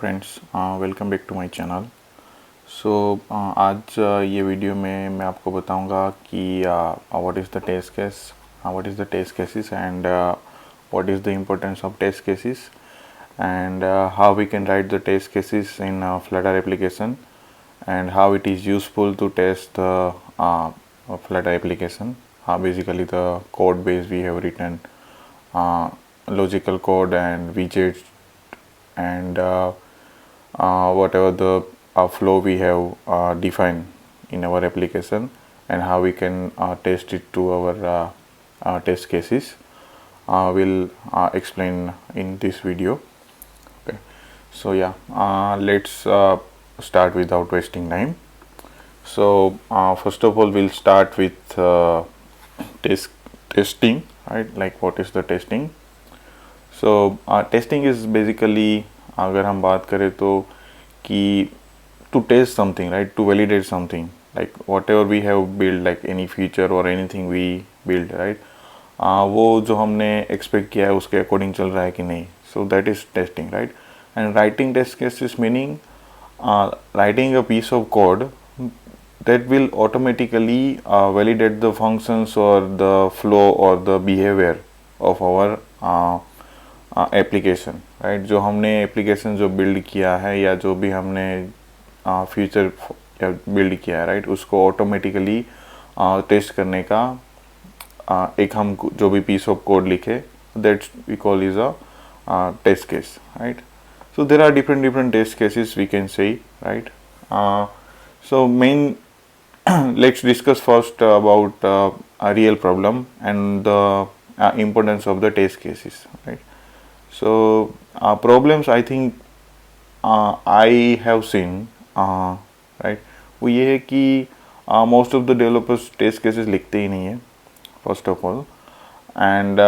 Friends, welcome back to my channel. आज ये video में मैं आपको बताऊंगा कि what is the test case, what is the test cases and what is the importance of test cases and how we can write the test cases in Flutter application and how it is useful to test the Flutter application. How basically the code base we have written, logical code and widgets and whatever the flow we have defined in our application and how we can test it to our test cases. Will explain in this video. Okay, so yeah, let's start without wasting time. So first of all we'll start with testing, right? Like what is the testing? So testing is basically, अगर हम बात करें तो कि to test something, right, to validate something, like whatever we have built, like any feature or anything we build, right, वो जो हमने expect किया है उसके अकॉर्डिंग चल रहा है कि नहीं. So that is testing, right. And writing test cases meaning writing a piece of code that will automatically validate the functions or the flow or the behavior of our application, right. जो हमने application जो build किया है या जो भी हमने feature build किया है, राइट, उसको ऑटोमेटिकली टेस्ट करने का एक हम जो भी पीस ऑफ कोड लिखे, that's we call is a test case, right. So there are different test cases we can say, right. So main let's discuss first about a real problem and the importance of the test cases, right. So problems I think I have seen, right, वो ये है कि most of the developers test cases लिखते ही नहीं है first of all. And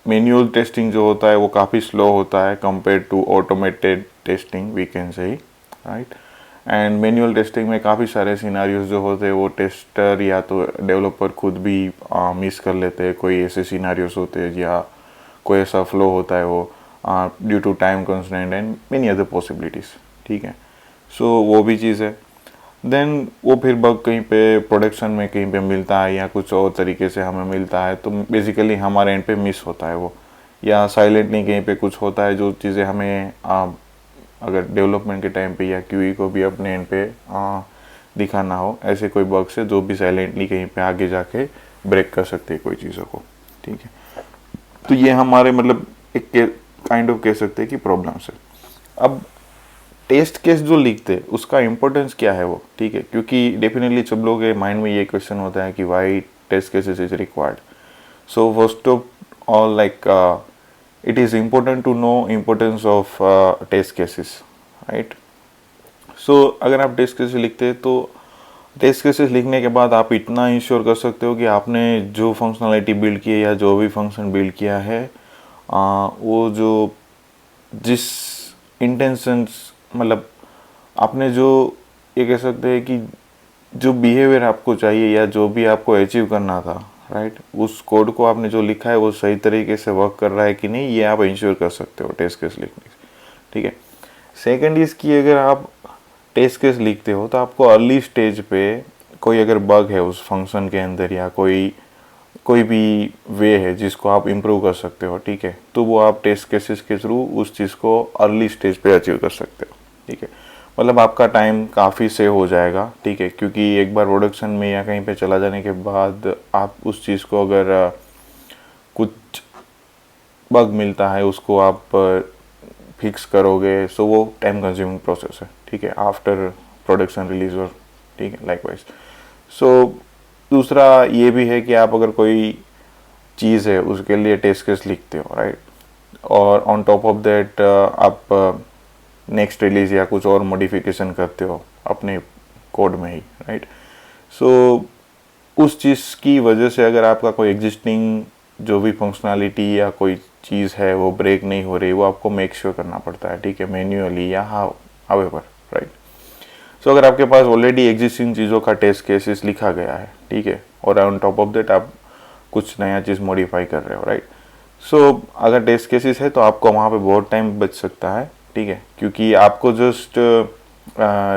manual testing जो होता है वो काफ़ी स्लो होता है compare to automated testing, we can say, right. And manual testing में काफ़ी सारे सिनारियोज जो होते हैं वो टेस्टर या तो डेवलपर खुद भी मिस कर लेते हैं. कोई ऐसे सिनारियोज होते हैं या कोई ऐसा फ्लो होता है वो due to time constraint and many other possibilities, ठीक है. सो वो भी चीज़ है. देन वो फिर बग कहीं पे प्रोडक्शन में कहीं पे मिलता है या कुछ और तरीके से हमें मिलता है, तो बेसिकली हमारे एंड पे मिस होता है वो, या साइलेंटली कहीं पे कुछ होता है जो चीज़ें हमें अगर डेवलपमेंट के टाइम पे या क्यूई को भी अपने एंड पे दिखाना हो, ऐसे कोई बग्स है जो भी साइलेंटली कहीं पे आगे जाके ब्रेक कर सकते हैं कोई चीज़ों को, ठीक है. तो ये हमारे मतलब एक काइंड ऑफ कह सकते हैं कि प्रॉब्लम्स है. अब टेस्ट केस जो लिखते हैं उसका इम्पोर्टेंस क्या है वो, ठीक है, क्योंकि डेफिनेटली सब लोगों के माइंड में ये क्वेश्चन होता है कि why test cases is required. So first of all like it is important to know importance of test cases, right. so अगर आप टेस्ट केसेस लिखते हैं तो टेस्ट केसेस लिखने के बाद आप इतना इंश्योर कर सकते हो कि आपने जो फंक्शनलिटी बिल्ड की है या जो भी फंक्शन बिल्ड किया है वो जो जिस इंटेंशंस, मतलब आपने जो ये कह सकते हैं कि जो बिहेवियर आपको चाहिए या जो भी आपको अचीव करना था, राइट, उस कोड को आपने जो लिखा है वो सही तरीके से वर्क कर रहा है कि नहीं, ये आप इंश्योर कर सकते हो टेस्ट केस लिखने से, ठीक है. सेकंड इज़ कि अगर आप टेस्ट केस लिखते हो तो आपको अर्ली स्टेज पे कोई अगर बग है उस फंक्शन के अंदर या कोई भी वे है जिसको आप इम्प्रूव कर सकते हो, ठीक है, तो वो आप टेस्ट केसेस के थ्रू उस चीज़ को अर्ली स्टेज पे अचीव कर सकते हो, ठीक है. मतलब आपका टाइम काफ़ी सेव हो जाएगा, ठीक है, क्योंकि एक बार प्रोडक्शन में या कहीं पे चला जाने के बाद आप उस चीज़ को अगर कुछ बग मिलता है उसको आप फिक्स करोगे, सो वो टाइम कंज्यूमिंग प्रोसेस है, ठीक है, आफ्टर प्रोडक्शन रिलीज और, ठीक है, लाइकवाइज. सो दूसरा ये भी है कि आप अगर कोई चीज़ है उसके लिए टेस्ट केस लिखते हो, राइट, और ऑन टॉप ऑफ दैट आप नेक्स्ट रिलीज या कुछ और मॉडिफिकेशन करते हो अपने कोड में ही, राइट. सो उस चीज़ की वजह से अगर आपका कोई एग्जिस्टिंग जो भी फंक्शनलिटी या कोई चीज़ है वो ब्रेक नहीं हो रही, वो आपको मेक श्योर करना पड़ता है, ठीक है, मैन्युअली या हाउएवर, राइट. सो अगर आपके पास ऑलरेडी एग्जिस्टिंग चीज़ों का टेस्ट केसेस लिखा गया है, ठीक है, और ऑन टॉप ऑफ दैट आप कुछ नया चीज़ मॉडिफाई कर रहे हो, राइट. सो अगर टेस्ट केसेस है तो आपको वहाँ पे बहुत टाइम बच सकता है, ठीक है, क्योंकि आपको जस्ट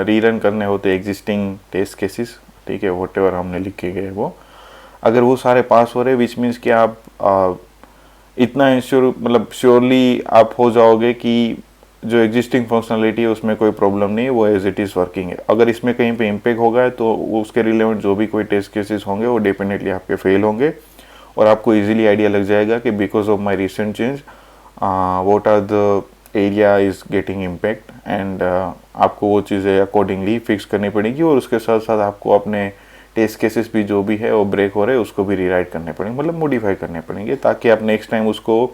रीरन करने होते एग्जिस्टिंग टेस्ट केसेस, ठीक है, वॉट एवर हमने लिखे गए वो, अगर वो सारे पास हो रहे विच मीन्स कि आप इतना इंश्योर मतलब श्योरली आप हो जाओगे कि जो एग्जिस्टिंग फंक्शनलिटी है उसमें कोई प्रॉब्लम नहीं है, वो एज इट इज़ वर्किंग है। अगर इसमें कहीं पे इम्पैक्ट होगा तो उसके रिलेवेंट जो भी कोई टेस्ट केसेस होंगे वो डेफिनेटली आपके फेल होंगे, और आपको इजीली आइडिया लग जाएगा कि because of my recent change what are the area is getting impact, and आपको वो चीज़ें अकॉर्डिंगली फिक्स करनी पड़ेगी, और उसके साथ साथ आपको अपने टेस्ट केसेस भी जो भी है वो ब्रेक हो रहे हैं उसको भी रीराइट करने पड़ेंगे, मतलब मॉडिफाई करने पड़ेंगे, ताकि आप नेक्स्ट टाइम उसको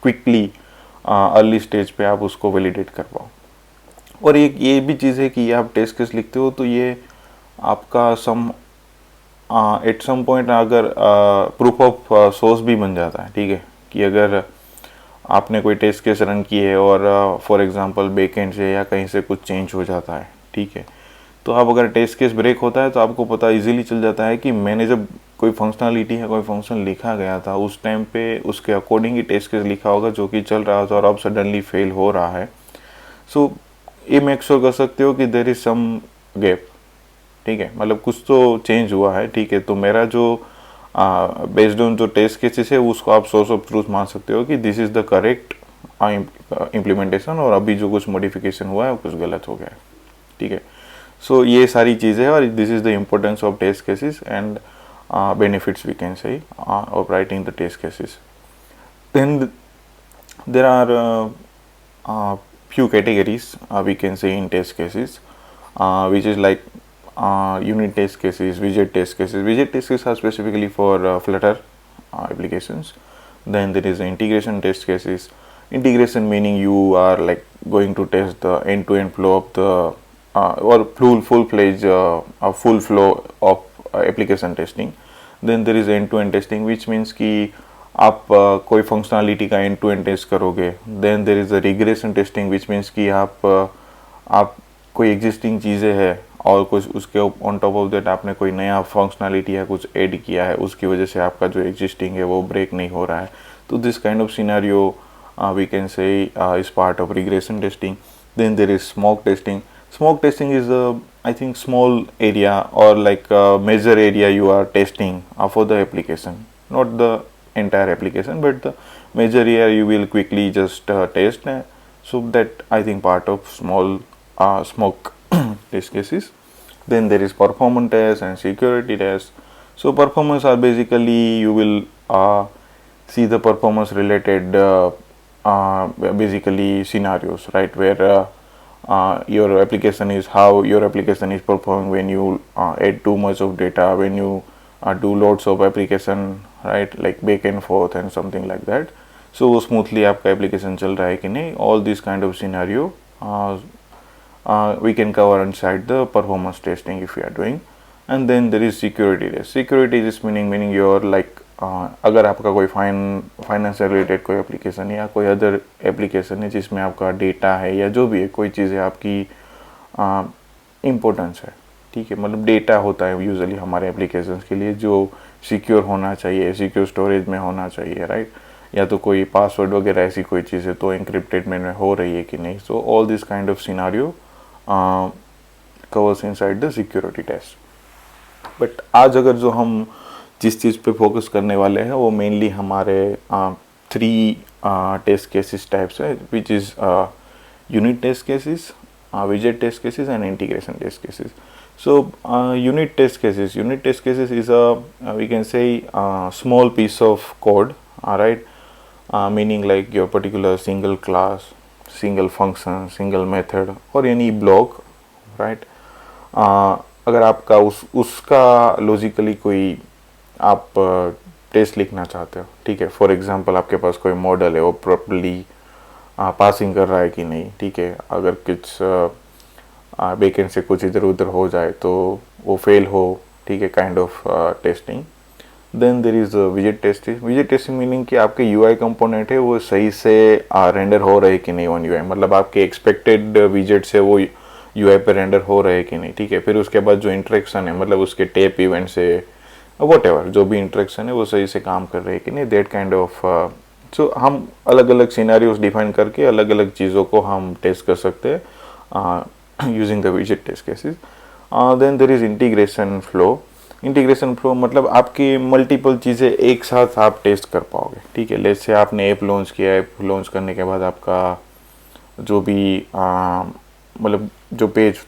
क्विकली अर्ली स्टेज पे आप उसको वैलिडेट कर पाओ। और एक ये भी चीज़ है कि ये आप टेस्ट केस लिखते हो तो ये आपका सम एट सम पॉइंट अगर प्रूफ ऑफ सोर्स भी बन जाता है, ठीक है, कि अगर आपने कोई टेस्ट केस रन किए और फॉर एग्जांपल बैकएंड से या कहीं से कुछ चेंज हो जाता है, ठीक है, तो अब अगर टेस्ट केस ब्रेक होता है तो आपको पता इजीली चल जाता है कि मैंने जब कोई फंक्शनलिटी है कोई फंक्शन लिखा गया था उस टाइम पे उसके अकॉर्डिंग ही टेस्ट केस लिखा होगा जो कि चल रहा था, और अब सडनली फेल हो रहा है। सो ये मेक श्योर कर सकते हो कि देर इज सम गैप, ठीक है, मतलब कुछ तो चेंज हुआ है, ठीक है, तो मेरा जो बेस्ड ऑन जो टेस्ट केसेस है उसको आप सोर्स ऑफ ट्रूथ मान सकते हो कि this is the correct implementation, और अभी जो कुछ मॉडिफिकेशन हुआ है वो कुछ गलत हो गया है, ठीक है। सो ये सारी चीज़ें हैं, और this is the importance of test cases and benefits we can say of writing the test cases. Then there are few categories we can say in test cases, which is like unit test cases, widget test cases. Widget test cases are specifically for Flutter applications. Then there is the integration test cases. Integration meaning you are like going to test the end-to-end flow of the or full-fledged full flow of application testing. Then there is end-to-end testing, which means कि आप कोई functionality का end to end test करोगे. Then there is a regression testing, which means कि आप कोई existing चीज़ें हैं और कुछ उसके ऑन टॉप ऑफ दैट आपने कोई नया फंक्शनलिटी या कुछ ऐड किया है, उसकी वजह से आपका जो एग्जिस्टिंग है वो ब्रेक नहीं हो रहा है. तो this kind of scenario we can say is part of regression testing. Then there is smoke testing. Smoke testing is I think small area or like a major area you are testing for the application, not the entire application, but the major area you will quickly just test. So that I think part of small smoke test cases. Then there is performance test and security test. So performance are basically you will see the performance related basically scenarios, right, where your application is how your application is performing when you add too much of data, when you do loads of application, right, like back and forth and something like that. So smoothly आपका application चल रहा है कि नहीं, all this kind of scenario we can cover inside the performance testing if you are doing. And then there is security test. Security test meaning your like अगर आपका कोई finance से रिलेटेड कोई एप्लीकेशन या कोई अदर एप्लीकेशन है जिसमें आपका डेटा है या जो भी है कोई चीज़ है आपकी इम्पोर्टेंस है, ठीक है, मतलब डेटा होता है यूजुअली हमारे एप्लीकेशंस के लिए जो सिक्योर होना चाहिए, सिक्योर स्टोरेज में होना चाहिए, राइट, या तो कोई पासवर्ड वगैरह ऐसी कोई चीज़ है तो इंक्रिप्टेड में हो रही है कि नहीं. So all this kind of scenario covers inside the security test. But आज अगर जो हम जिस चीज़ पे फोकस करने वाले हैं वो मेनली हमारे 3 टेस्ट केसेस टाइप्स है, which is unit test cases, widget test cases and integration test cases. So unit test cases is a we can say small piece of code, alright, meaning like your particular single class, single function, single method or any block, right. अगर आपका उसका logically कोई आप test लिखना चाहते हो, ठीक है, फॉर एग्जांपल आपके पास कोई मॉडल है वो प्रॉपर्ली पासिंग कर रहा है कि नहीं, ठीक है, अगर कुछ बैकएंड से कुछ इधर उधर हो जाए तो वो फेल हो, ठीक है, kind of testing. Then there is विजेट टेस्टिंग मीनिंग कि आपके यूआई कंपोनेंट है वो सही से रेंडर हो रहे कि नहीं ऑन यूआई, मतलब आपके एक्सपेक्टेड विजेट से वो यूआई पे रेंडर हो रहे कि नहीं, ठीक है. फिर उसके बाद जो इंटरेक्शन है मतलब उसके टैप इवेंट से वॉट एवर जो भी इंटरेक्शन है वो सही से काम कर रहे हैं कि नहीं, दैट काइंड ऑफ सो हम अलग अलग सिनेरियोज डिफाइन करके अलग अलग चीज़ों को हम टेस्ट कर सकते हैं यूजिंग द विजिट test cases. Then there is integration flow मतलब आपकी मल्टीपल चीज़ें एक साथ आप टेस्ट कर पाओगे. ठीक है, लेट्स से आपने ऐप लॉन्च किया, ऐप लॉन्च करने के बाद आपका जो भी मतलब जो पेज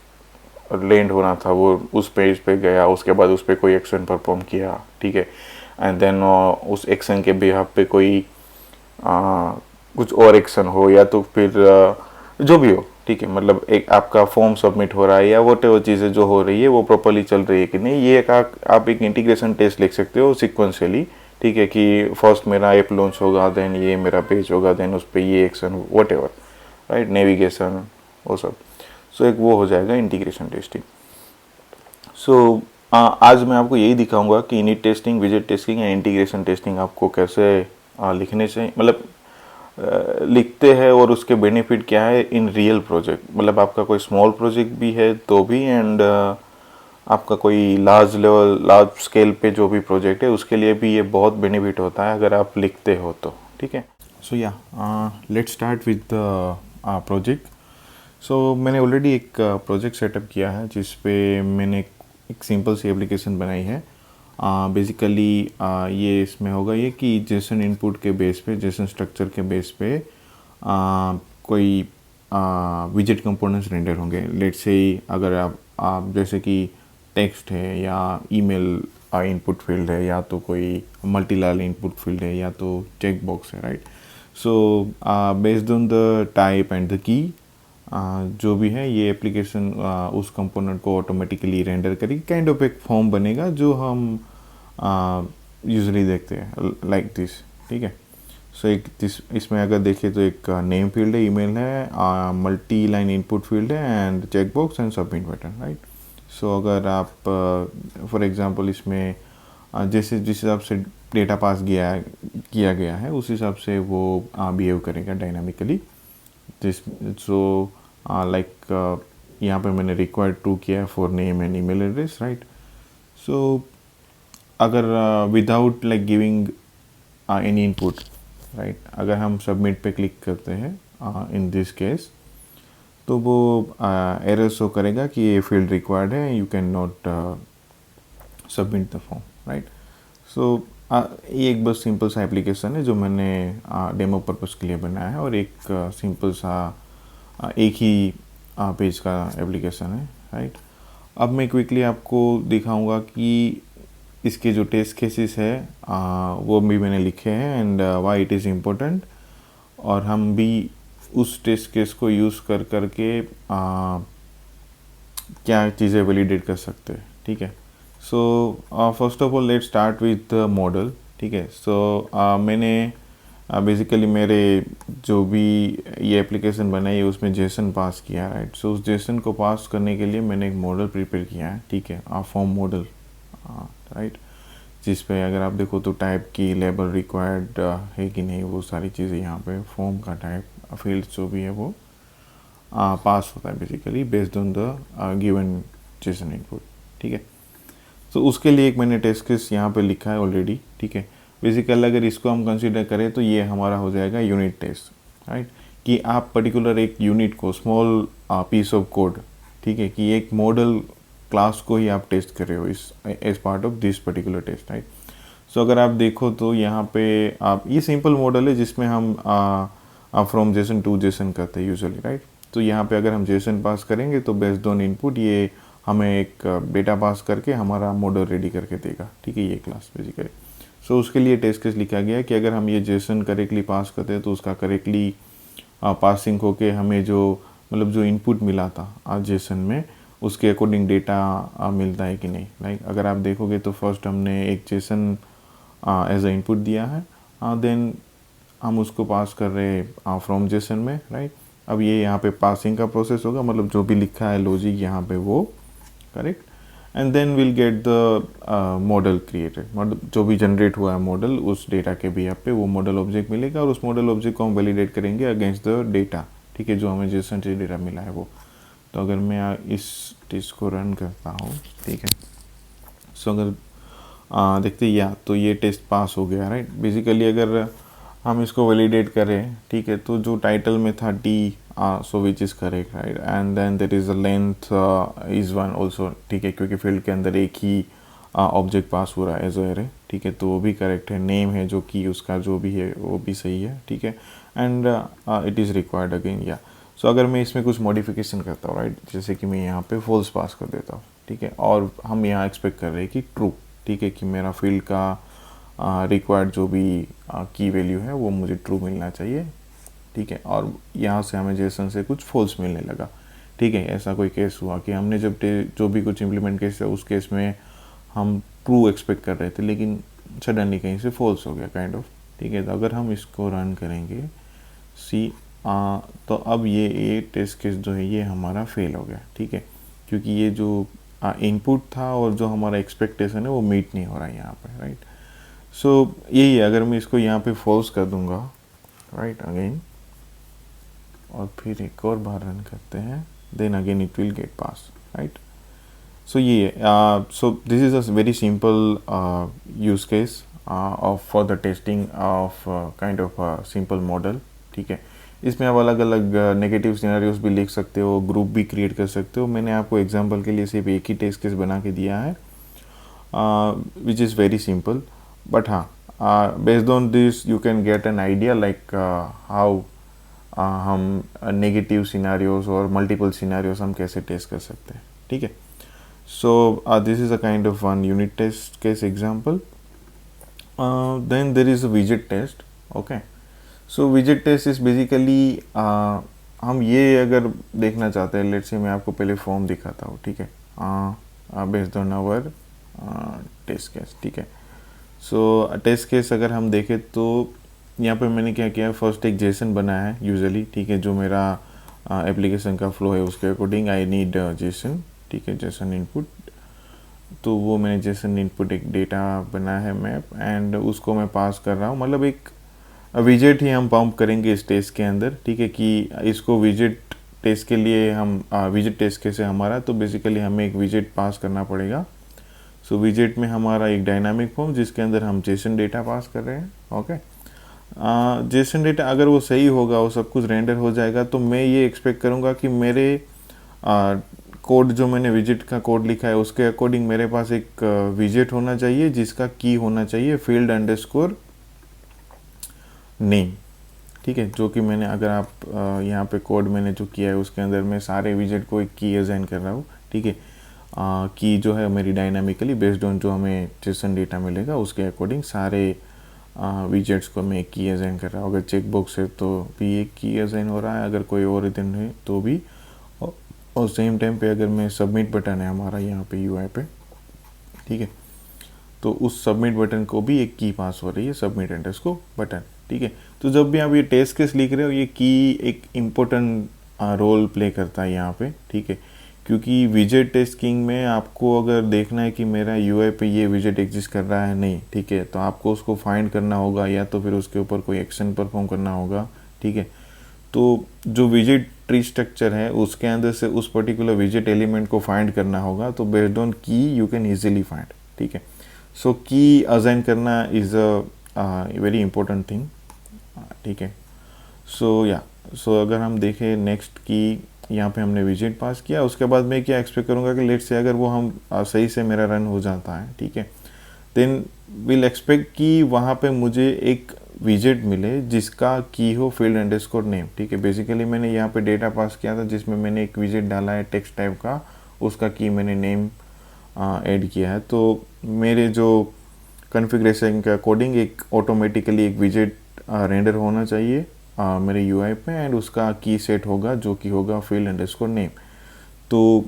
लैंड होना था वो उस पेज पे गया, उसके बाद उस पर कोई एक्शन परफॉर्म किया. ठीक है, एंड देन उस एक्शन के बिहाफ पे कोई कुछ और एक्शन हो या तो फिर जो भी हो. ठीक है, मतलब एक आपका फॉर्म सबमिट हो रहा है या वोट एवर चीज़ें जो हो रही है वो प्रॉपरली चल रही है कि नहीं, ये एक आप एक इंटीग्रेशन टेस्ट लिख सकते हो सिक्वेंशियली. ठीक है, कि फर्स्ट मेरा ऐप लॉन्च होगा, देन ये मेरा पेज होगा, देन उस पर ये action vote ever, right, navigation वो सब. सो एक वो हो जाएगा इंटीग्रेशन टेस्टिंग. सो आज मैं आपको यही दिखाऊंगा कि यूनिट टेस्टिंग, विजिट टेस्टिंग या इंटीग्रेशन टेस्टिंग आपको कैसे लिखने से मतलब लिखते हैं और उसके बेनिफिट क्या है इन रियल प्रोजेक्ट. मतलब आपका कोई स्मॉल प्रोजेक्ट भी है तो भी, एंड आपका कोई लार्ज स्केल पे जो भी प्रोजेक्ट है उसके लिए भी ये बहुत बेनिफिट होता है अगर आप लिखते हो तो. ठीक है, सो या let's start with the project. So मैंने ऑलरेडी एक प्रोजेक्ट सेटअप किया है जिस पे मैंने एक सिंपल सी एप्लीकेशन बनाई है. बेसिकली ये इसमें होगा ये कि जेसन इनपुट के बेस पे, जेसन स्ट्रक्चर के बेस पे कोई विजिट कंपोनेंट्स रेंडर होंगे. लेट्स से अगर आप जैसे कि टेक्स्ट है या ईमेल इनपुट फील्ड है या तो कोई मल्टीलाइन इनपुट फील्ड है या तो चेक बॉक्स है, right. So based on the type and the key जो भी है ये एप्लीकेशन उस कंपोनेंट को ऑटोमेटिकली रेंडर करेगी. काइंड ऑफ एक फॉर्म बनेगा जो हम यूजुअली देखते हैं लाइक दिस. ठीक है, सो एक इसमें अगर देखें तो एक नेम फील्ड है, ईमेल है, मल्टी लाइन इनपुट फील्ड है and check box and submit button, right. So अगर आप फॉर एग्जांपल इसमें जैसे जिस हिसाब से डेटा पास किया गया है उस हिसाब से वो बिहेव करेगा डायनामिकली. सो लाइक यहाँ पे मैंने रिक्वायर्ड टू किया है for name and email address, right. So अगर without like giving any input, right, अगर हम सबमिट पे क्लिक करते हैं इन दिस केस तो वो एरर शो करेगा कि ये फील्ड रिक्वायर्ड है, you can not submit the form, right. So ये एक बस सिंपल सा एप्लीकेशन है जो मैंने डेमो पर्पस के लिए बनाया है और एक सिंपल सा एक ही पेज का एप्लीकेशन है, राइट. अब मैं क्विकली आपको दिखाऊंगा कि इसके जो टेस्ट केसेस है वो भी मैंने लिखे हैं and why it is important, और हम भी उस टेस्ट केस को यूज़ कर करके क्या चीज़ें वैलिडेट कर सकते हैं. ठीक है, सो first of all let's start with model. ठीक है, सो मैंने बेसिकली मेरे जो भी ये एप्लीकेशन बनाई है उसमें जेसन पास किया, राइट. सो उस जेसन को पास करने के लिए मैंने एक मॉडल प्रिपेयर किया है. ठीक है, फॉर्म मॉडल, राइट, जिस पे अगर आप देखो तो टाइप की लेबल रिक्वायर्ड है कि नहीं, वो सारी चीज़ें यहाँ पे फॉर्म का टाइप फील्ड जो भी है वो पास होता है basically based on the given Jason input. ठीक है, तो उसके लिए एक मैंने टेस्ट केस यहाँ पे लिखा है ऑलरेडी. ठीक है, बेसिकली अगर इसको हम कंसीडर करें तो ये हमारा हो जाएगा यूनिट टेस्ट, राइट, कि आप पर्टिकुलर एक यूनिट को स्मॉल पीस ऑफ कोड, ठीक है, कि एक मॉडल क्लास को ही आप टेस्ट कर रहे हो इस as part of this particular test, right. So अगर आप देखो तो यहाँ पे आप ये सिंपल मॉडल है जिसमें हम फ्रॉम जेसन टू जेसन करते हैं यूजुअली, राइट. तो यहाँ पे अगर हम जेसन पास करेंगे तो बेस्ड ऑन इनपुट ये हमें एक डेटा पास करके हमारा मॉडल रेडी करके देगा. ठीक है, ये क्लास बेसिकली. सो उसके लिए टेस्ट केस लिखा गया है कि अगर हम ये जेसन करेक्टली पास करते हैं तो उसका करेक्टली पासिंग होके हमें जो मतलब जो इनपुट मिला था जेसन में उसके अकॉर्डिंग डेटा मिलता है कि नहीं, राइट. अगर आप देखोगे तो फर्स्ट हमने एक जेसन एज अ इनपुट दिया है, देन हम उसको पास कर रहे हैं फ्रॉम जेसन में, राइट. अब ये यहाँ पे पासिंग का प्रोसेस होगा, मतलब जो भी लिखा है लॉजिक यहाँ पे वो correct, and then will get the model created. मतलब जो भी जनरेट हुआ है मॉडल उस डेटा के भी यहाँ पे वो मॉडल ऑब्जेक्ट मिलेगा और उस मॉडल ऑब्जेक्ट को हम वैलिडेट करेंगे अगेंस्ट द डेटा. ठीक है, जो हमें जेसन से डेटा मिला है वो. तो अगर मैं इस टेस्ट को रन करता हूँ, ठीक है, सो अगर देखते या तो ये टेस्ट पास हो गया, राइट. बेसिकली अगर हम इसको वैलिडेट करें, ठीक है, तो जो टाइटल में था T, so which is correct, right, and then there is a length is one also, ठीक है, क्योंकि फील्ड के अंदर एक ही ऑब्जेक्ट पास हो रहा है एज एरे, ठीक है, तो वो भी करेक्ट है। नेम है जो कि उसका जो भी है वो भी सही है, ठीक है, and it is required again, या सो अगर मैं इसमें कुछ मॉडिफिकेशन करता हूँ, राइट, जैसे कि मैं यहाँ पे फॉल्स पास कर देता हूँ, ठीक है, और हम यहाँ एक्सपेक्ट कर रहे हैं कि ट्रू, ठीक है, कि मेरा फील्ड का रिक्वायर्ड जो भी की वैल्यू है वो मुझे ट्रू मिलना चाहिए, ठीक है, और यहाँ से हमें जेसन से कुछ फॉल्स मिलने लगा, ठीक है। ऐसा कोई केस हुआ कि हमने जब जो भी कुछ इम्प्लीमेंट केस है उस केस में हम ट्रू एक्सपेक्ट कर रहे थे, लेकिन सडनली कहीं से फॉल्स हो गया काइंड ऑफ, ठीक है। तो अगर हम इसको रन करेंगे सी, तो अब ये टेस्ट केस जो है ये हमारा फेल हो गया, ठीक है, क्योंकि ये जो इनपुट था और जो हमारा एक्सपेक्टेशन है वो मीट नहीं हो रहा है यहाँ पे, राइट। सो यही है, अगर मैं इसको यहाँ पे फॉल्स कर दूंगा, राइट, अगेन, और फिर एक और बार रन करते हैं, then again it will get pass, right. So ये है, so this is a very simple use case of for the testing of kind of simple model, ठीक है। इसमें आप अलग अलग नेगेटिव सिनेरियोज भी लिख सकते हो, ग्रुप भी क्रिएट कर सकते हो। मैंने आपको एग्जांपल के लिए सिर्फ एक ही टेस्ट केस बना के दिया है, which is very simple, but हाँ, based on this you can get an idea like how हम नेगेटिव सिनेरियोज और मल्टीपल सिनेरियोज हम कैसे टेस्ट कर सकते हैं, ठीक है। So this is a kind of one unit test case example. Then there is a विजेट टेस्ट, ओके। सो विजेट टेस्ट इज़ बेसिकली, हम ये अगर देखना चाहते हैं, लेट्स से मैं आपको पहले फॉर्म दिखाता हूँ, ठीक है, based on our test case, ठीक है। सो टेस्ट केस अगर हम देखें तो यहाँ पे मैंने क्या किया, फर्स्ट एक जेसन बनाया है यूजुअली, ठीक है, जो मेरा एप्लीकेशन का फ्लो है उसके अकॉर्डिंग आई नीड जेसन, ठीक है, जेसन इनपुट, तो वो मैंने जेसन इनपुट एक डेटा बनाया है मैप, एंड उसको मैं पास कर रहा हूँ, मतलब एक विजेट ही हम पंप करेंगे इस टेस्ट के अंदर, ठीक है, कि इसको विजेट टेस्ट के लिए हम विजेट टेस्ट कैसे हमारा, तो बेसिकली हमें एक विजेट पास करना पड़ेगा। सो विजेट में हमारा एक डायनामिक फॉर्म जिसके अंदर हम जेसन डेटा पास कर रहे हैं, ओके। जेसन डेटा अगर वो सही होगा, वो सब कुछ रेंडर हो जाएगा, तो मैं ये एक्सपेक्ट करूँगा कि मेरे कोड जो मैंने विजेट का कोड लिखा है उसके अकॉर्डिंग मेरे पास एक विजेट होना चाहिए जिसका की होना चाहिए फील्ड अंडरस्कोर नेम, ठीक है, जो कि मैंने, अगर आप यहाँ पे कोड मैंने जो किया है उसके अंदर मैं सारे विजेट को एक की असाइन कर रहा हूँ, ठीक है। की जो है मेरी डायनामिकली बेस्ड ऑन जो हमें जेसन डेटा मिलेगा उसके अकॉर्डिंग सारे विजेट्स को मैं एक की असाइन कर रहा हूँ। अगर चेक बॉक्स है तो भी एक की असाइन हो रहा है, अगर कोई और रिटर्न है तो भी, और सेम टाइम पे अगर मैं सबमिट बटन है हमारा यहाँ पे यूआई पे, ठीक है, तो उस सबमिट बटन को भी एक की पास हो रही है, सबमिट अंडरस्कोर बटन, ठीक है। तो जब भी आप ये टेस्ट केस लिख रहे हो ये की एक इम्पोर्टेंट रोल प्ले करता है यहाँ पे, ठीक है, क्योंकि विजेट टेस्टिंग में आपको अगर देखना है कि मेरा यूआई पे ये विजेट एग्जिस्ट कर रहा है नहीं, ठीक है, तो आपको उसको फाइंड करना होगा या तो फिर उसके ऊपर कोई एक्शन परफॉर्म करना होगा, ठीक है। तो जो विजेट ट्री स्ट्रक्चर है उसके अंदर से उस पर्टिकुलर विजेट एलिमेंट को फाइंड करना होगा, तो बेस्ड ऑन की यू कैन ईजिली फाइंड, ठीक है। सो की असाइन करना is a very important thing, ठीक है। सो अगर हम देखें नेक्स्ट की, यहाँ पे हमने विजेट पास किया, उसके बाद मैं क्या एक्सपेक्ट करूँगा कि लेट से अगर वो हम सही से मेरा रन हो जाता है, ठीक है, देन विल एक्सपेक्ट कि वहाँ पे मुझे एक विजेट मिले जिसका की हो फील्ड अंडरस्कोर नेम, ठीक है। बेसिकली मैंने यहाँ पे डेटा पास किया था जिसमें मैंने एक विजेट डाला है टेक्स्ट टाइप का, उसका की मैंने नेम ऐड किया है, तो मेरे जो कॉन्फ़िगरेशन के अकॉर्डिंग एक ऑटोमेटिकली एक विजेट रेंडर होना चाहिए मेरे यूआई पे, एंड उसका की सेट होगा जो कि होगा फील्ड अंडरस्कोर नेम। तो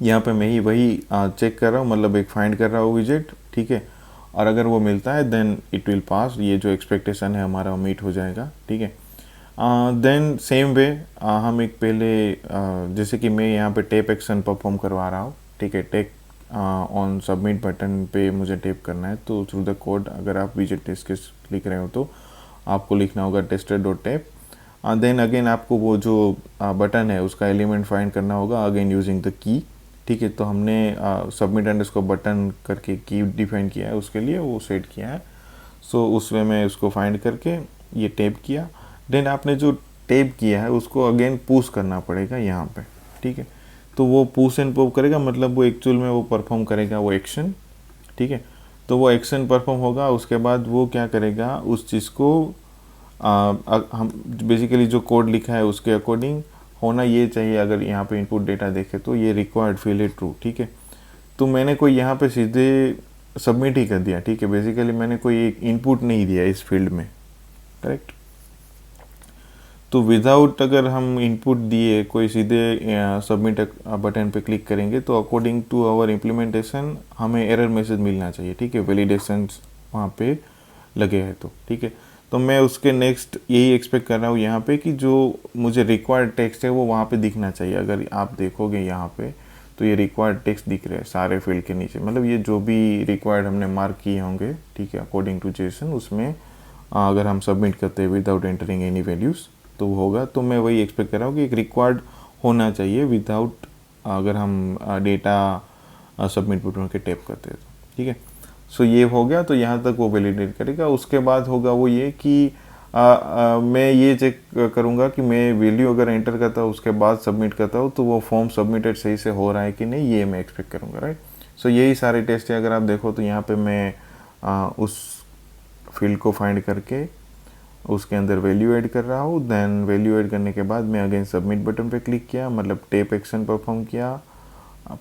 यहाँ पे मैं ही वही चेक कर रहा हूँ, मतलब एक फाइंड कर रहा हूँ विजेट, ठीक है, और अगर वो मिलता है देन इट विल पास, ये जो एक्सपेक्टेशन है हमारा मीट हो जाएगा, ठीक है। देन सेम वे हम एक पहले जैसे कि मैं यहाँ पे टेप एक्शन परफॉर्म करवा रहा हूँ, ठीक है, टेक ऑन सबमिट बटन पे मुझे टेप करना है, तो थ्रू द कोड अगर आप विजेट टेस्ट केस लिख रहे हो तो आपको लिखना होगा टेस्टर.टेप, देन अगेन आपको वो जो बटन है उसका एलिमेंट फाइंड करना होगा अगेन यूजिंग द की, ठीक है। तो हमने सबमिट अंडरस्कोर बटन करके की डिफाइन किया है, उसके लिए वो सेट किया है। सो उस वे में उसको फाइंड करके ये टैप किया। देन आपने जो टैप किया है उसको अगेन पुश करना पड़ेगा यहाँ पे, ठीक है। तो वो पुश एंड पॉप करेगा, मतलब वो एक्चुअल में वो परफॉर्म करेगा वो एक्शन, ठीक है। तो वो एक्शन परफॉर्म होगा, उसके बाद वो क्या करेगा उस चीज़ को हम बेसिकली जो कोड लिखा है उसके अकॉर्डिंग होना ये चाहिए। अगर यहाँ पे इनपुट डेटा देखे तो ये रिक्वायर्ड फील्ड है ट्रू, ठीक है। तो मैंने कोई यहाँ पे सीधे सबमिट ही कर दिया, ठीक है। बेसिकली मैंने कोई एक इनपुट नहीं दिया इस फील्ड में, करेक्ट। तो विदाउट अगर हम इनपुट दिए कोई सीधे सबमिट बटन पे क्लिक करेंगे तो अकॉर्डिंग टू आवर इम्प्लीमेंटेशन हमें एरर मैसेज मिलना चाहिए, ठीक है। वैलिडेशन वहाँ पे लगे हैं तो, ठीक है। तो मैं उसके नेक्स्ट यही एक्सपेक्ट कर रहा हूँ यहाँ पे कि जो मुझे रिक्वायर्ड टेक्स्ट है वो वहाँ पे दिखना चाहिए। अगर आप देखोगे यहाँ पे तो ये रिक्वायर्ड टेक्स्ट दिख रहे हैं सारे फील्ड के नीचे, मतलब ये जो भी रिक्वायर्ड हमने मार्क किए होंगे, ठीक है, अकॉर्डिंग टू जेसन, उसमें अगर हम सबमिट करते हैं विदाउट एंटरिंग एनी वैल्यूज़ तो होगा। तो मैं वही एक्सपेक्ट कर रहा हूँ कि एक रिक्वायर्ड होना चाहिए विदाउट, अगर हम डेटा सबमिट बटन के टैप करते हैं तो, ठीक है। सो ये हो गया, तो यहाँ तक वो वैलिडेट करेगा। उसके बाद होगा वो ये कि मैं ये चेक करूँगा कि मैं वैल्यू अगर एंटर करता हूँ उसके बाद सबमिट करता हूँ तो वो फॉर्म सबमिटेड सही से हो रहा है कि नहीं, ये मैं एक्सपेक्ट करूँगा, राइट। सो यही सारे टेस्ट है। अगर आप देखो तो यहाँ पे मैं उस फील्ड को फाइंड करके उसके अंदर वैल्यू ऐड कर रहा हूँ। देन वैल्यू ऐड करने के बाद मैं अगेन सबमिट बटन पे क्लिक किया, मतलब टैप एक्शन परफॉर्म किया,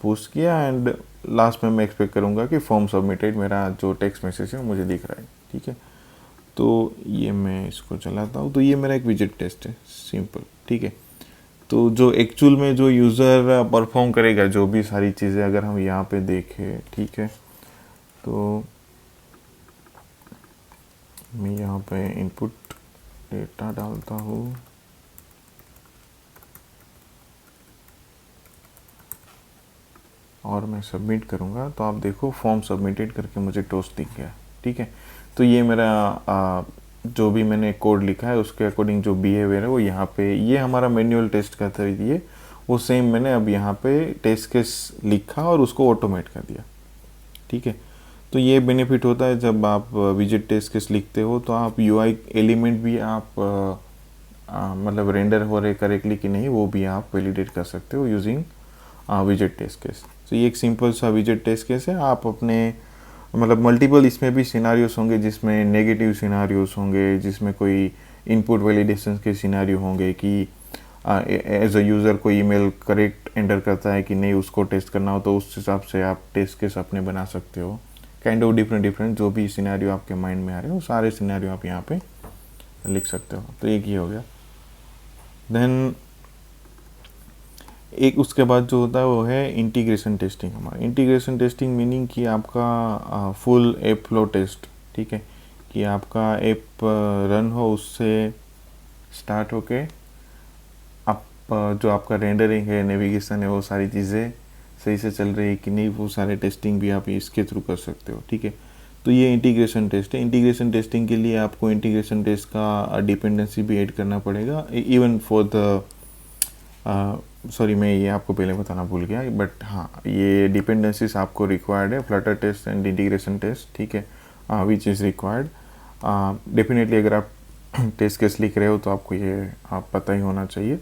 पुश किया, एंड लास्ट में मैं एक्सपेक्ट करूँगा कि फॉर्म सबमिटेड मेरा जो टेक्स्ट मैसेज है मुझे दिख रहा है, ठीक है। तो ये मैं इसको चलाता हूँ, तो ये मेरा एक विजिट टेस्ट है, सिंपल, ठीक है। तो जो एक्चुअल में जो यूज़र परफॉर्म करेगा जो भी सारी चीज़ें अगर हम यहाँ पे देखें, ठीक है, तो मैं यहाँ पे इनपुट डेटा डालता हूँ, और मैं सबमिट करूँगा तो आप देखो फॉर्म सबमिटेड करके मुझे टोस्ट दिख गया, ठीक है। तो ये मेरा जो भी मैंने कोड लिखा है उसके अकॉर्डिंग जो बिहेवियर है वो यहाँ पे, ये हमारा मैनुअल टेस्ट का था ये, वो सेम मैंने अब यहाँ पे टेस्ट केस लिखा और उसको ऑटोमेट कर दिया, ठीक है। तो ये बेनिफिट होता है जब आप विजिट टेस्ट केस लिखते हो तो आप यूआई एलिमेंट भी आप मतलब रेंडर हो रहे करेक्टली कि नहीं वो भी आप वैलिडेट कर सकते हो यूजिंग विजिट टेस्ट केस। तो ये एक सिंपल सा विजिट टेस्ट केस है। आप अपने मतलब मल्टीपल इसमें भी सिनारियोस होंगे जिसमें नेगेटिव सिनारियोस होंगे, जिसमें कोई इनपुट वैलिडेशन के सिनारियो होंगे कि एज अ यूज़र कोई ईमेल करेक्ट एंटर करता है कि नहीं, उसको टेस्ट करना हो तो उस हिसाब से आप टेस्ट केस अपने बना सकते हो। काइंड ऑफ डिफरेंट जो भी सिनारियो आपके माइंड में आ रहे हो सारे सिनारियो आप यहाँ पे लिख सकते हो। तो एक ही हो गया। देन एक उसके बाद जो होता है वो है इंटीग्रेशन टेस्टिंग। हमारा इंटीग्रेशन टेस्टिंग मीनिंग कि आपका फुल ऐप फ्लो टेस्ट, ठीक है, कि आपका ऐप रन हो उससे स्टार्ट होके आप जो आपका रेंडरिंग है, नेविगेशन है, वो सारी चीज़ें सही से चल रही है कि नहीं, वो सारे टेस्टिंग भी आप इसके थ्रू कर सकते हो, ठीक है। तो ये इंटीग्रेशन टेस्ट है। इंटीग्रेशन टेस्टिंग के लिए आपको इंटीग्रेशन टेस्ट का डिपेंडेंसी भी ऐड करना पड़ेगा, इवन फॉर द सॉरी मैं ये आपको पहले बताना भूल गया, बट हाँ ये डिपेंडेंसीज आपको रिक्वायर्ड है, flutter test and integration test, ठीक है, विच इज़ रिक्वायर्ड डेफिनेटली। अगर आप टेस्ट केस लिख रहे हो तो आपको ये आप पता ही होना चाहिए।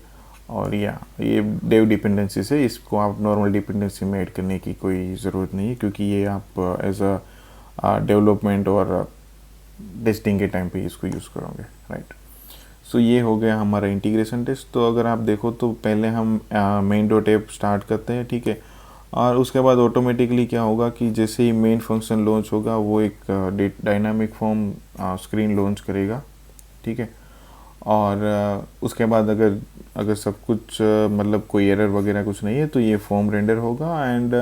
और ये डेव डिपेंडेंसी से इसको आप नॉर्मल डिपेंडेंसी में ऐड करने की कोई ज़रूरत नहीं है, क्योंकि ये आप एज अ डेवलपमेंट और टेस्टिंग के टाइम पे इसको यूज़ करोगे, राइट। सो ये हो गया हमारा इंटीग्रेशन टेस्ट। तो अगर आप देखो तो पहले हम मेन डॉट ऐप स्टार्ट करते हैं, ठीक है, और उसके बाद ऑटोमेटिकली क्या होगा कि जैसे ही मेन फंक्शन लॉन्च होगा वो एक डायनामिक फॉर्म स्क्रीन लॉन्च करेगा, ठीक है। और उसके बाद अगर सब कुछ मतलब कोई एरर वगैरह कुछ नहीं है तो ये फॉर्म रेंडर होगा, एंड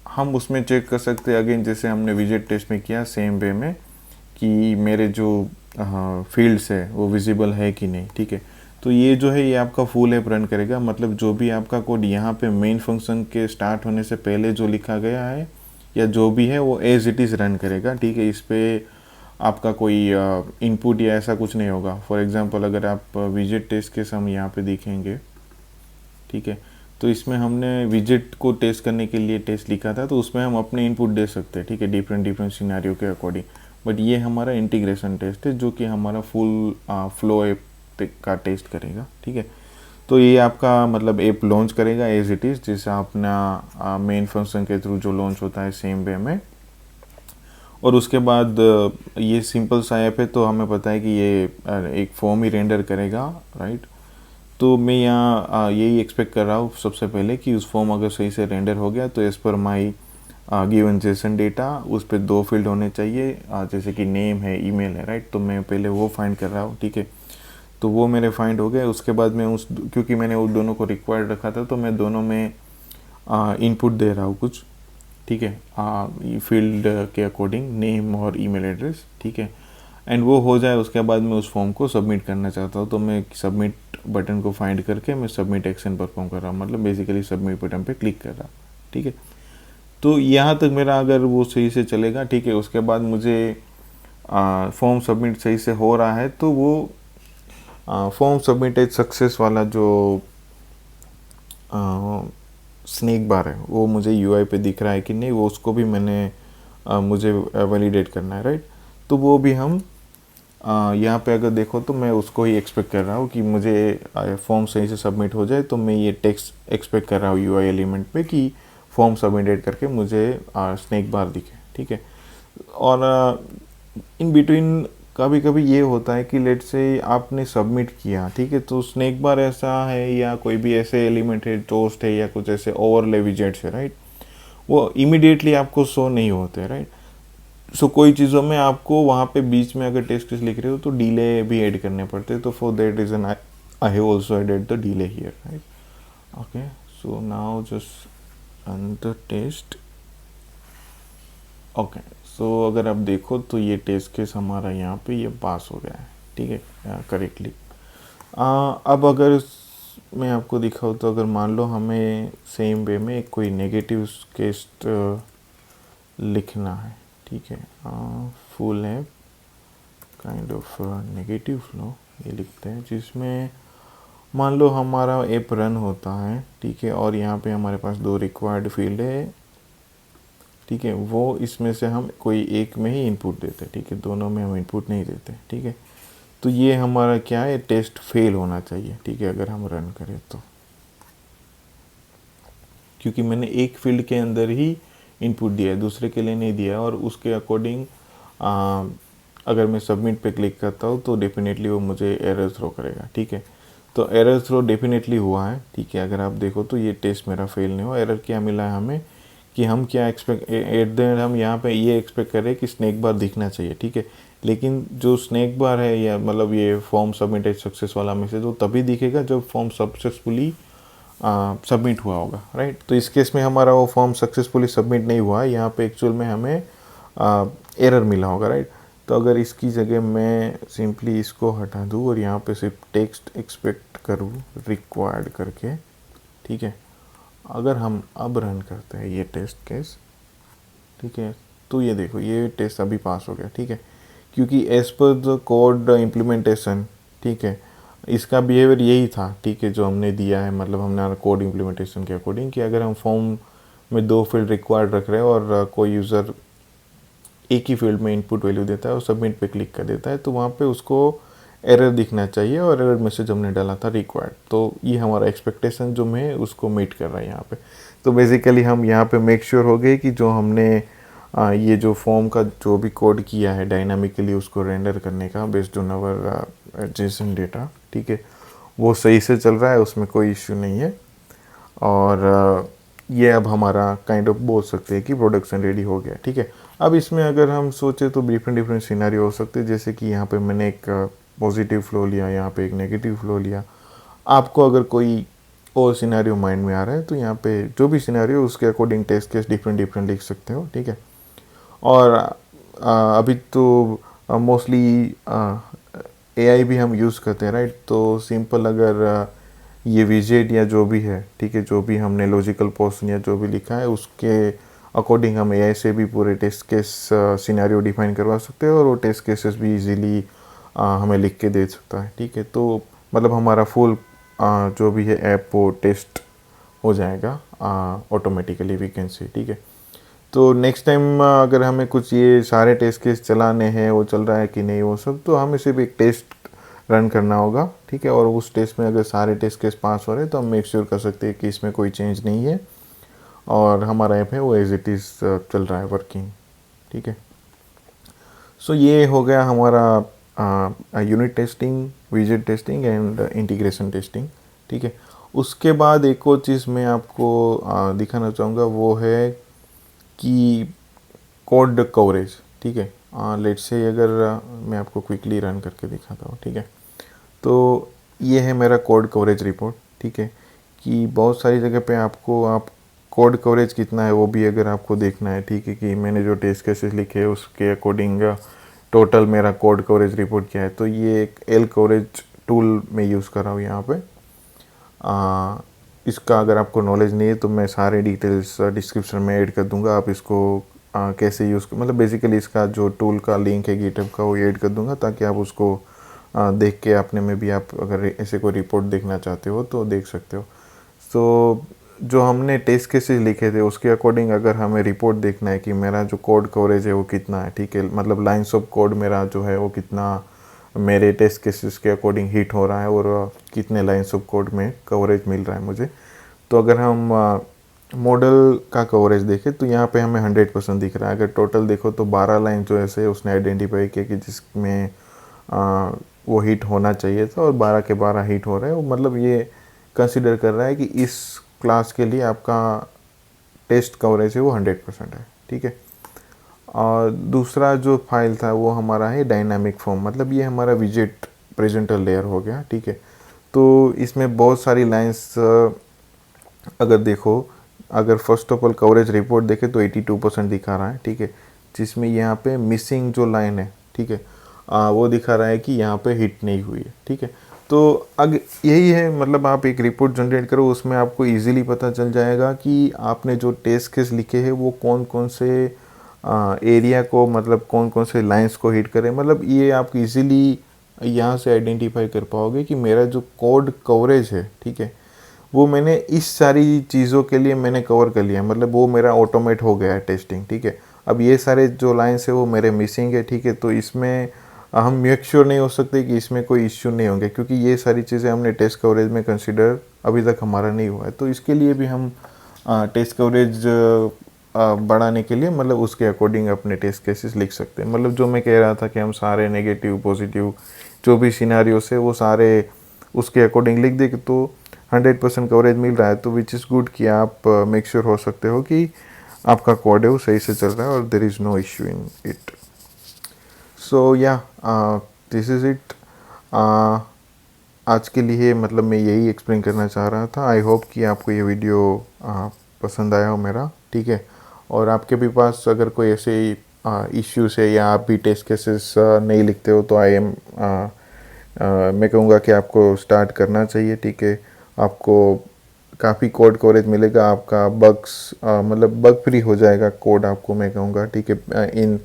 हम उसमें चेक कर सकते हैं अगेन जैसे हमने विजिट टेस्ट में किया सेम वे में कि मेरे जो फील्ड्स है वो विजिबल है कि नहीं, ठीक है। तो ये जो है ये आपका फुल ऐप रन करेगा, मतलब जो भी आपका कोड यहाँ पे मेन फंक्शन के स्टार्ट होने से पहले जो लिखा गया है या जो भी है वो एज इट इज़ रन करेगा, ठीक है। इस पर आपका कोई इनपुट या ऐसा कुछ नहीं होगा। फॉर एग्जांपल अगर आप विजिट टेस्ट के हम यहाँ पे देखेंगे, ठीक है, तो इसमें हमने विजिट को टेस्ट करने के लिए टेस्ट लिखा था, तो उसमें हम अपने इनपुट दे सकते हैं, ठीक है, डिफरेंट सिनेरियो के अकॉर्डिंग। बट ये हमारा इंटीग्रेशन टेस्ट है जो कि हमारा फुल फ्लो ऐप का टेस्ट करेगा, ठीक है। तो ये आपका मतलब ऐप लॉन्च करेगा एज इट इज़, जैसे अपना मेन फंक्शन के थ्रू जो लॉन्च होता है सेम वे में। और उसके बाद ये सिंपल सा ऐप है, तो हमें पता है कि ये एक फॉर्म ही रेंडर करेगा, राइट। तो मैं यहाँ यही एक्सपेक्ट कर रहा हूँ सबसे पहले कि उस फॉर्म अगर सही से रेंडर हो गया तो एज़ पर माई गिवन जेसन डेटा उस पर 2 फील्ड होने चाहिए, जैसे कि नेम है, ईमेल है, राइट। तो मैं पहले वो फाइंड कर रहा हूँ, ठीक है। तो वो मेरे फाइंड हो गए। उसके बाद मैं क्योंकि मैंने उस दोनों को रिक्वायर्ड रखा था, तो मैं दोनों में इनपुट दे रहा हूँ कुछ, ठीक है, फील्ड के अकॉर्डिंग, नेम और ईमेल एड्रेस, ठीक है। एंड वो हो जाए उसके बाद मैं उस फॉर्म को सबमिट करना चाहता हूँ, तो मैं सबमिट बटन को फाइंड करके मैं सबमिट एक्शन परफॉर्म कर रहा हूँ, मतलब बेसिकली सबमिट बटन पे क्लिक कर रहा हूँ, ठीक है। तो यहाँ तक मेरा अगर वो सही से चलेगा, ठीक है। उसके बाद मुझे फॉर्म सबमिट सही से हो रहा है, तो वो फॉर्म सबमिटेड सक्सेस वाला जो स्नैक बार है वो मुझे यूआई पे दिख रहा है कि नहीं, वो उसको भी मैंने मुझे वैलिडेट करना है, राइट। तो वो भी हम यहाँ पे अगर देखो तो मैं उसको ही एक्सपेक्ट कर रहा हूँ कि मुझे फॉर्म सही से सबमिट हो जाए, तो मैं ये टेक्स्ट एक्सपेक्ट कर रहा हूँ यूआई एलिमेंट पे कि फॉर्म सबमिटेड करके मुझे स्नैक बार दिखे, ठीक है। और इन बिटवीन कभी कभी ये होता है कि लेट से आपने सबमिट किया, ठीक है, तो स्नैक बार ऐसा है या कोई भी ऐसे एलिमेंट है, टोस्ट है या कुछ ऐसे ओवरले विजेट्स है, राइट, वो इमीडिएटली आपको शो नहीं होते, राइट। सो कोई चीज़ों में आपको वहाँ पे बीच में अगर टेस्ट केस लिख रहे हो तो डिले भी ऐड करने पड़ते हैं, तो for that reason I have also added the delay here, right. Okay, so now just run the test. Okay, so अगर आप देखो तो ये टेस्ट केस हमारा यहाँ पे ये पास हो गया है, ठीक है, करेक्टली। अब अगर मैं आपको दिखाऊँ तो अगर मान लो हमें सेम वे में कोई नेगेटिव केस लिखना है, ठीक है, full app kind of negative flow ये लिखते हैं, जिसमें मान लो हमारा ऐप रन होता है, ठीक है, और यहाँ पे हमारे पास 2 रिक्वायर्ड फील्ड है, ठीक है। वो इसमें से हम कोई एक में ही इनपुट देते हैं, ठीक है, दोनों में हम इनपुट नहीं देते, ठीक है। तो ये हमारा क्या है, टेस्ट फेल होना चाहिए, ठीक है, अगर हम रन करें तो, क्योंकि मैंने एक फील्ड के अंदर ही इनपुट दिया है, दूसरे के लिए नहीं दिया, और उसके अकॉर्डिंग अगर मैं सबमिट पे क्लिक करता हूँ तो डेफिनेटली वो मुझे एरर थ्रो करेगा, ठीक है। तो एरर थ्रो डेफिनेटली हुआ है, ठीक है। अगर आप देखो तो ये टेस्ट मेरा फेल नहीं हुआ। एरर क्या मिला है हमें कि हम क्या एक्सपेक्ट एट द एंड हम यहाँ पे ये एक्सपेक्ट कर रहे हैं कि स्नैक बार दिखना चाहिए, ठीक है, लेकिन जो स्नैक बार है या मतलब ये फॉर्म सबमिटेड सक्सेस वाला मैसेज वो तभी दिखेगा जब फॉर्म सक्सेसफुली सबमिट हुआ होगा, राइट। तो इस केस में हमारा वो फॉर्म सक्सेसफुली सबमिट नहीं हुआ है, यहाँ पे एक्चुअल में हमें एरर मिला होगा, राइट। तो अगर इसकी जगह मैं सिंपली इसको हटा दूँ और यहाँ पे सिर्फ टेक्स्ट एक्सपेक्ट करूँ रिक्वायर्ड करके, ठीक है, अगर हम अब रन करते हैं ये टेस्ट केस, ठीक है, तो ये देखो ये टेस्ट अभी पास हो गया, ठीक है, क्योंकि as per the code implementation, ठीक है, इसका बिहेवियर यही था, ठीक है, जो हमने दिया है, मतलब हमने कोड इम्प्लीमेंटेशन के अकॉर्डिंग कि अगर हम फॉर्म में 2 फील्ड रिक्वायर्ड रख रहे हैं और कोई यूज़र एक ही फील्ड में इनपुट वैल्यू देता है और सबमिट पे क्लिक कर देता है, तो वहाँ पे उसको एरर दिखना चाहिए, और एरर मैसेज हमने डाला था रिक्वायर्ड। तो ये हमारा एक्सपेक्टेशन जो मैं उसको मीट कर रहा है यहाँ पे। तो बेसिकली हम यहाँ पे मेक श्योर हो गए कि जो हमने ये जो फॉर्म का जो भी कोड किया है डायनामिकली उसको रेंडर करने का based on our JSON data, ठीक है, वो सही से चल रहा है, उसमें कोई इश्यू नहीं है। और ये अब हमारा काइंड ऑफ बोल सकते हैं कि प्रोडक्शन रेडी हो गया, ठीक है। अब इसमें अगर हम सोचे तो डिफरेंट सिनेरियो हो सकते हैं, जैसे कि यहाँ पे मैंने एक पॉजिटिव फ्लो लिया, यहाँ पे एक नेगेटिव फ्लो लिया। आपको अगर कोई और सिनेरियो माइंड में आ रहा है तो यहाँ पे जो भी सिनेरियो उसके अकॉर्डिंग टेस्ट केस डिफरेंट लिख सकते हो, ठीक है। और अभी तो मोस्टली एआई भी हम यूज़ करते हैं, राइट। तो सिंपल अगर ये विजेट या जो भी है, ठीक है, जो भी हमने लॉजिकल पोर्शन या जो भी लिखा है उसके अकॉर्डिंग हम एआई से भी पूरे टेस्ट केस सिनेरियो डिफाइन करवा सकते हैं, और वो टेस्ट केसेस भी इजीली हमें लिख के दे सकता है, ठीक है। तो मतलब हमारा फुल जो भी है ऐप वो टेस्ट हो जाएगा ऑटोमेटिकली, वी कैन से, ठीक है। तो नेक्स्ट टाइम अगर हमें कुछ ये सारे टेस्ट केस चलाने हैं, वो चल रहा है कि नहीं वो सब, तो हमें सिर्फ एक टेस्ट रन करना होगा, ठीक है। और उस टेस्ट में अगर सारे टेस्ट केस पास हो रहे हैं तो हम मेक श्योर कर सकते हैं कि इसमें कोई चेंज नहीं है और हमारा ऐप है वो एज इट इज़ चल रहा है, वर्किंग, ठीक है। सो ये हो गया हमारा यूनिट टेस्टिंग, विजेट टेस्टिंग एंड इंटीग्रेशन टेस्टिंग, ठीक है। उसके बाद एक और चीज़ मैं आपको दिखाना चाहूँगा, वो है कि कोड कवरेज, ठीक है। लेट्स से अगर मैं आपको क्विकली रन करके दिखाता हूँ, ठीक है। तो ये है मेरा कोड कवरेज रिपोर्ट, ठीक है। कि बहुत सारी जगह पे आपको आप कोड कवरेज कितना है वो भी अगर आपको देखना है, ठीक है, कि मैंने जो टेस्ट केसेस लिखे हैं उसके अकॉर्डिंग टोटल मेरा कोड कवरेज रिपोर्ट क्या है। तो ये एक एल कवरेज टूल मैं यूज़ कर रहा हूँ यहाँ पे। इसका अगर आपको नॉलेज नहीं है तो मैं सारे डिटेल्स डिस्क्रिप्शन में ऐड कर दूंगा, आप इसको कैसे यूज़ मतलब बेसिकली इसका जो टूल का लिंक है गिटहब का वो ऐड कर दूंगा, ताकि आप उसको देख के अपने में भी आप अगर ऐसे कोई रिपोर्ट देखना चाहते हो तो देख सकते हो। सो जो हमने टेस्ट केसेस लिखे थे उसके अकॉर्डिंग अगर हमें रिपोर्ट देखना है कि मेरा जो कोड कवरेज है वो कितना है, ठीक है, मतलब लाइन्स ऑफ कोड मेरा जो है वो कितना मेरे टेस्ट केसेस के अकॉर्डिंग हिट हो रहा है और कितने लाइन्स ऑफ कोड में कवरेज मिल रहा है मुझे। तो अगर हम मॉडल का कवरेज देखें तो यहाँ पे हमें 100% दिख रहा है। अगर टोटल देखो तो 12 लाइन जो ऐसे उसने आइडेंटिफाई किया कि जिसमें वो हिट होना चाहिए था और 12 के 12 हिट हो रहे हैं, वो मतलब ये कंसिडर कर रहा है कि इस क्लास के लिए आपका टेस्ट कवरेज है वो 100% है, ठीक है। और दूसरा जो फाइल था वो हमारा है डायनामिक फॉर्म, मतलब ये हमारा विजेट प्रेजेंटर लेयर हो गया, ठीक है। तो इसमें बहुत सारी लाइंस अगर देखो, अगर first of all coverage report देखें तो 82% दिखा रहा है, ठीक है, जिसमें यहाँ पे मिसिंग जो लाइन है, ठीक है, वो दिखा रहा है कि यहाँ पे हिट नहीं हुई है, ठीक है। तो अगर यही है, मतलब आप एक रिपोर्ट जनरेट करो, उसमें आपको इजीली पता चल जाएगा कि आपने जो टेस्ट केस लिखे हैं वो कौन कौन से एरिया को, मतलब कौन कौन से लाइंस को हिट करें। मतलब ये आप इजीली यहाँ से आइडेंटिफाई कर पाओगे कि मेरा जो कोड कवरेज है, ठीक है, वो मैंने इस सारी चीज़ों के लिए मैंने कवर कर लिया, मतलब वो मेरा ऑटोमेट हो गया है टेस्टिंग, ठीक है। अब ये सारे जो लाइन्स है वो मेरे मिसिंग है, ठीक है। तो इसमें हम मेक श्योर नहीं हो सकते कि इसमें कोई इश्यू नहीं होंगे, क्योंकि ये सारी चीज़ें हमने टेस्ट कवरेज में कंसिडर अभी तक हमारा नहीं हुआ है। तो इसके लिए भी हम टेस्ट कवरेज बढ़ाने के लिए मतलब उसके अकॉर्डिंग अपने टेस्ट केसेस लिख सकते हैं। मतलब जो मैं कह रहा था कि हम सारे नेगेटिव पॉजिटिव जो भी सिनारियोस है वो सारे उसके अकॉर्डिंग लिख दें तो 100% कवरेज मिल रहा है। तो विच इज़ गुड कि आप मेक श्योर हो सकते हो कि आपका कोड है वो सही से चल रहा है और there is no issue in it. So या दिस इज़ इट। आज के लिए मतलब मैं यही एक्सप्लेन करना चाह रहा था। आई होप कि आपको ये वीडियो पसंद आया हो मेरा, ठीक है। और आपके भी पास अगर कोई ऐसे इश्यूज है या आप भी टेस्ट केसेस नहीं लिखते हो तो मैं कहूँगा कि आपको स्टार्ट करना चाहिए, ठीक है। आपको काफ़ी कोड कवरेज मिलेगा, आपका बग्स मतलब बग फ्री हो जाएगा कोड आपको, मैं कहूँगा, ठीक है। इन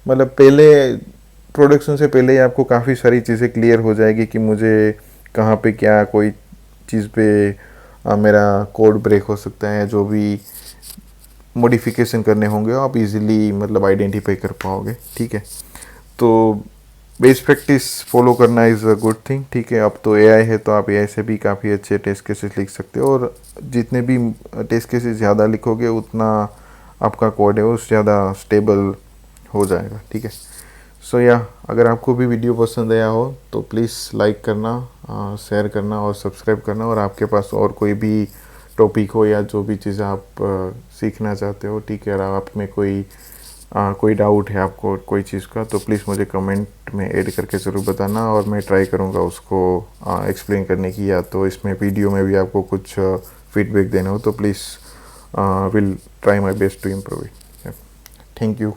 मतलब पहले प्रोडक्शन से पहले ही आपको काफ़ी सारी चीज़ें क्लियर हो जाएगी कि मुझे कहाँ पे क्या कोई चीज़ पे मेरा कोड ब्रेक हो सकता है, जो भी मॉडिफिकेशन करने होंगे आप इजीली मतलब आइडेंटिफाई कर पाओगे, ठीक है। तो बेस्ट प्रैक्टिस फॉलो करना इज़ अ गुड थिंग, ठीक है। अब तो एआई है तो आप एआई से भी काफ़ी अच्छे टेस्ट केसेस लिख सकते हो, और जितने भी टेस्ट केसेस ज़्यादा लिखोगे उतना आपका कोड है वो ज़्यादा स्टेबल हो जाएगा, ठीक है। सो या अगर आपको भी वीडियो पसंद आया हो तो प्लीज़ लाइक करना, शेयर करना और सब्सक्राइब करना। और आपके पास और कोई भी टॉपिक हो या जो भी चीज़ आप सीखना चाहते हो, ठीक है, और आप में कोई डाउट है आपको कोई चीज़ का, तो प्लीज़ मुझे कमेंट में ऐड करके ज़रूर बताना और मैं ट्राई करूँगा उसको एक्सप्लेन करने की, या तो इसमें वीडियो में भी आपको कुछ फीडबैक देना हो तो please will try my best to improve it. Thank you.